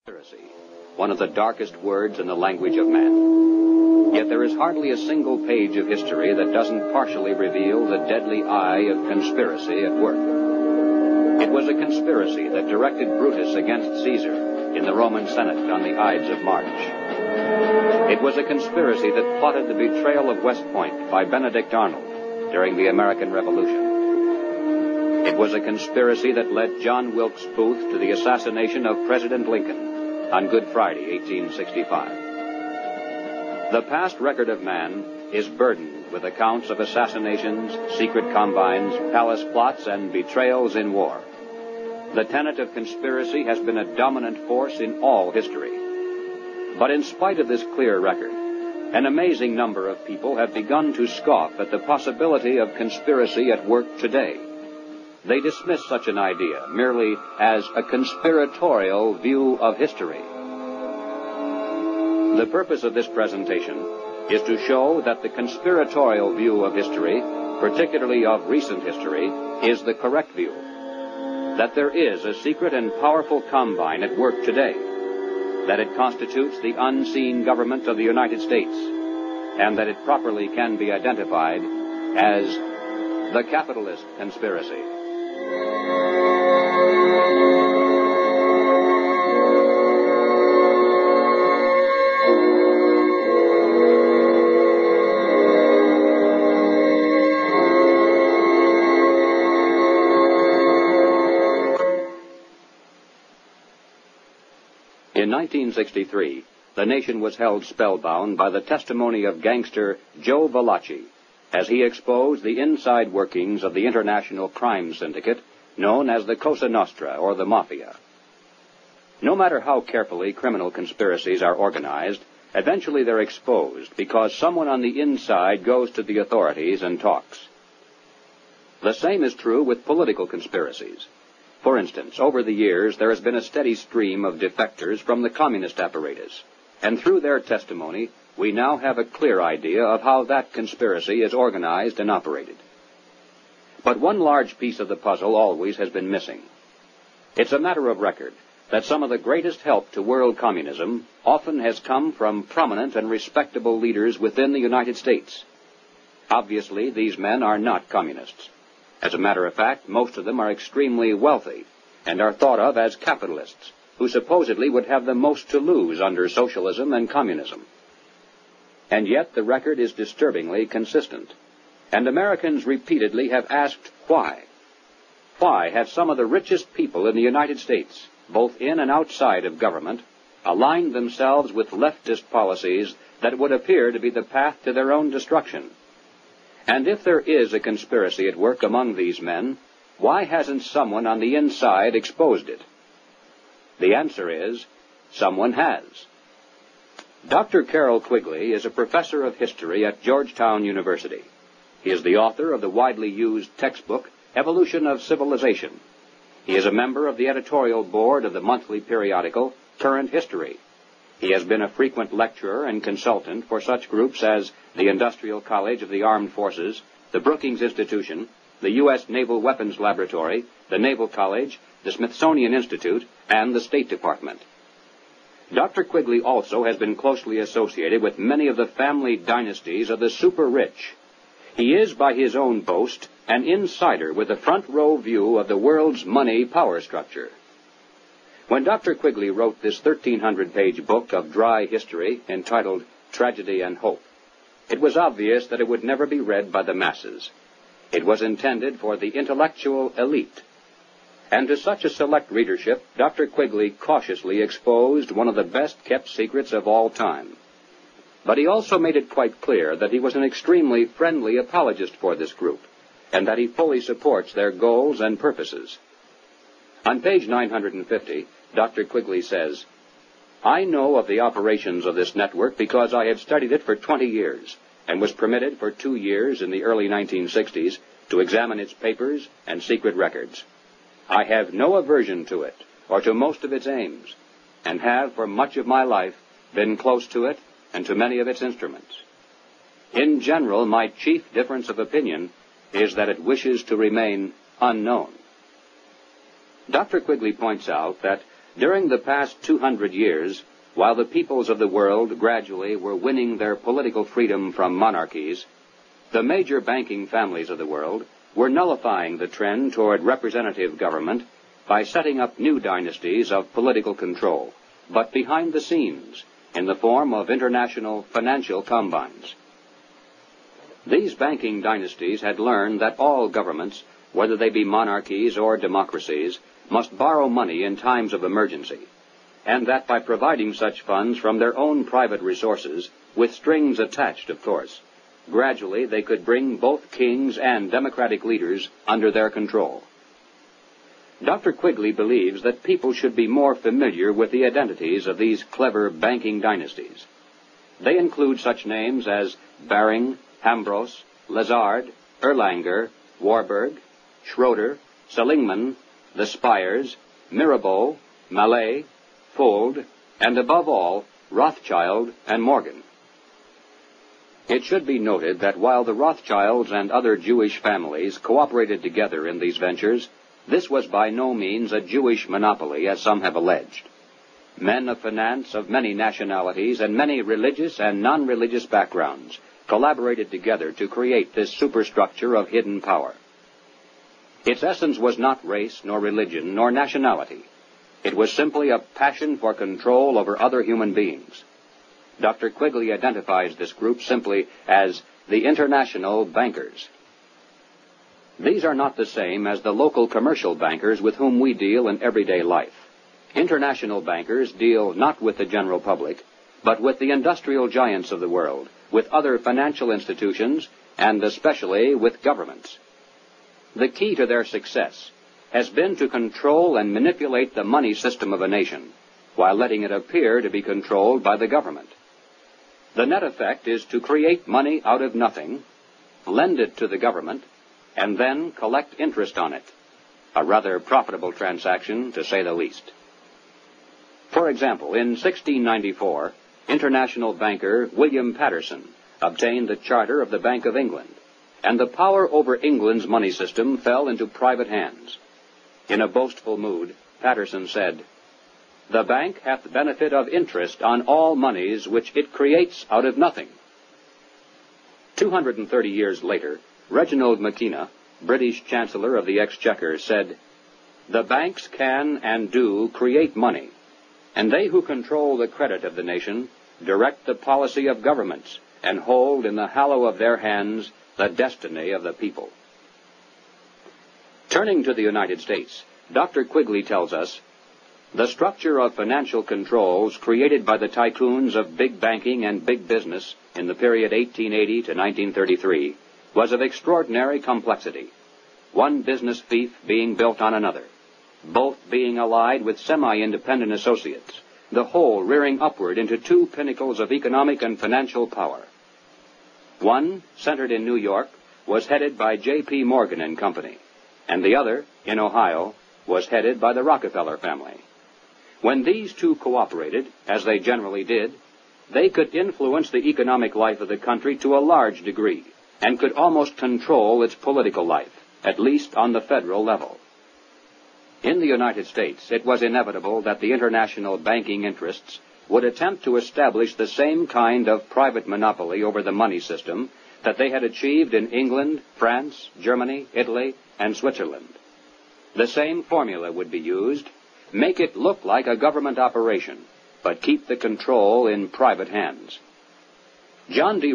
Conspiracy, one of the darkest words in the language of man. Yet there is hardly a single page of history that doesn't partially reveal the deadly eye of conspiracy at work. It was a conspiracy that directed Brutus against Caesar in the Roman Senate on the Ides of March. It was a conspiracy that plotted the betrayal of West Point by Benedict Arnold during the American Revolution. It was a conspiracy that led John Wilkes Booth to the assassination of President Lincoln on Good Friday, 1865. The past record of man is burdened with accounts of assassinations, secret combines, palace plots, and betrayals in war. The tenet of conspiracy has been a dominant force in all history. But in spite of this clear record, an amazing number of people have begun to scoff at the possibility of conspiracy at work today. They dismiss such an idea merely as a conspiratorial view of history. The purpose of this presentation is to show that the conspiratorial view of history, particularly of recent history, is the correct view. That there is a secret and powerful combine at work today. That it constitutes the unseen government of the United States, and that it properly can be identified as the capitalist conspiracy. In 1963, the nation was held spellbound by the testimony of gangster Joe Valachi as he exposed the inside workings of the international crime syndicate known as the Cosa Nostra, or the Mafia. No matter how carefully criminal conspiracies are organized, eventually they're exposed because someone on the inside goes to the authorities and talks. The same is true with political conspiracies. For instance, over the years, there has been a steady stream of defectors from the communist apparatus, and through their testimony, we now have a clear idea of how that conspiracy is organized and operated. But one large piece of the puzzle always has been missing. It's a matter of record that some of the greatest help to world communism often has come from prominent and respectable leaders within the United States. Obviously, these men are not communists. As a matter of fact, most of them are extremely wealthy and are thought of as capitalists, who supposedly would have the most to lose under socialism and communism. And yet the record is disturbingly consistent, and Americans repeatedly have asked why. Why have some of the richest people in the United States, both in and outside of government, aligned themselves with leftist policies that would appear to be the path to their own destruction? And if there is a conspiracy at work among these men, why hasn't someone on the inside exposed it? The answer is, someone has. Dr. Carroll Quigley is a professor of history at Georgetown University. He is the author of the widely used textbook, Evolution of Civilization. He is a member of the editorial board of the monthly periodical, Current History. He has been a frequent lecturer and consultant for such groups as the Industrial College of the Armed Forces, the Brookings Institution, the U.S. Naval Weapons Laboratory, the Naval College, the Smithsonian Institute, and the State Department. Dr. Quigley also has been closely associated with many of the family dynasties of the super-rich. He is, by his own boast, an insider with a front-row view of the world's money power structure. When Dr. Quigley wrote this 1,300-page book of dry history entitled Tragedy and Hope, it was obvious that it would never be read by the masses. It was intended for the intellectual elite. And to such a select readership, Dr. Quigley cautiously exposed one of the best-kept secrets of all time. But he also made it quite clear that he was an extremely friendly apologist for this group, and that he fully supports their goals and purposes. On page 950, Dr. Quigley says, "I know of the operations of this network because I have studied it for 20 years and was permitted for 2 years in the early 1960s to examine its papers and secret records. I have no aversion to it or to most of its aims, and have for much of my life been close to it and to many of its instruments. In general, my chief difference of opinion is that it wishes to remain unknown." Dr. Quigley points out that During the past 200 years, while the peoples of the world gradually were winning their political freedom from monarchies, the major banking families of the world were nullifying the trend toward representative government by setting up new dynasties of political control, but behind the scenes, in the form of international financial combines. These banking dynasties had learned that all governments, whether they be monarchies or democracies, must borrow money in times of emergency, and that by providing such funds from their own private resources, with strings attached, of course, gradually they could bring both kings and democratic leaders under their control. Dr. Quigley believes that people should be more familiar with the identities of these clever banking dynasties. They include such names as Baring, Hambros, Lazard, Erlanger, Warburg, Schroeder, Seligman, the Spires, Mirabeau, Mallet, Fuld, and above all, Rothschild and Morgan. It should be noted that while the Rothschilds and other Jewish families cooperated together in these ventures, this was by no means a Jewish monopoly, as some have alleged. Men of finance of many nationalities and many religious and non-religious backgrounds collaborated together to create this superstructure of hidden power. Its essence was not race, nor religion, nor nationality. It was simply a passion for control over other human beings. Dr. Quigley identifies this group simply as the international bankers. These are not the same as the local commercial bankers with whom we deal in everyday life. International bankers deal not with the general public, but with the industrial giants of the world, with other financial institutions, and especially with governments. The key to their success has been to control and manipulate the money system of a nation, while letting it appear to be controlled by the government. The net effect is to create money out of nothing, lend it to the government, and then collect interest on it. A rather profitable transaction, to say the least. For example, in 1694, international banker William Patterson obtained the charter of the Bank of England, and the power over England's money system fell into private hands. In a boastful mood, Patterson said, "The bank hath benefit of interest on all monies which it creates out of nothing." 230 years later, Reginald Mackina, British Chancellor of the Exchequer, said, "The banks can and do create money, and they who control the credit of the nation direct the policy of governments and hold in the hollow of their hands the destiny of the people." Turning to the United States, Dr. Quigley tells us, "The structure of financial controls created by the tycoons of big banking and big business in the period 1880 to 1933 was of extraordinary complexity, one business fief being built on another, both being allied with semi-independent associates, the whole rearing upward into two pinnacles of economic and financial power. One, centered in New York, was headed by J.P. Morgan and Company, and the other, in Ohio, was headed by the Rockefeller family. When these two cooperated, as they generally did, they could influence the economic life of the country to a large degree, and could almost control its political life, at least on the federal level. In the United States, it was inevitable that the international banking interests would attempt to establish the same kind of private monopoly over the money system that they had achieved in England, France, Germany, Italy, and Switzerland. The same formula would be used: make it look like a government operation, but keep the control in private hands. John D.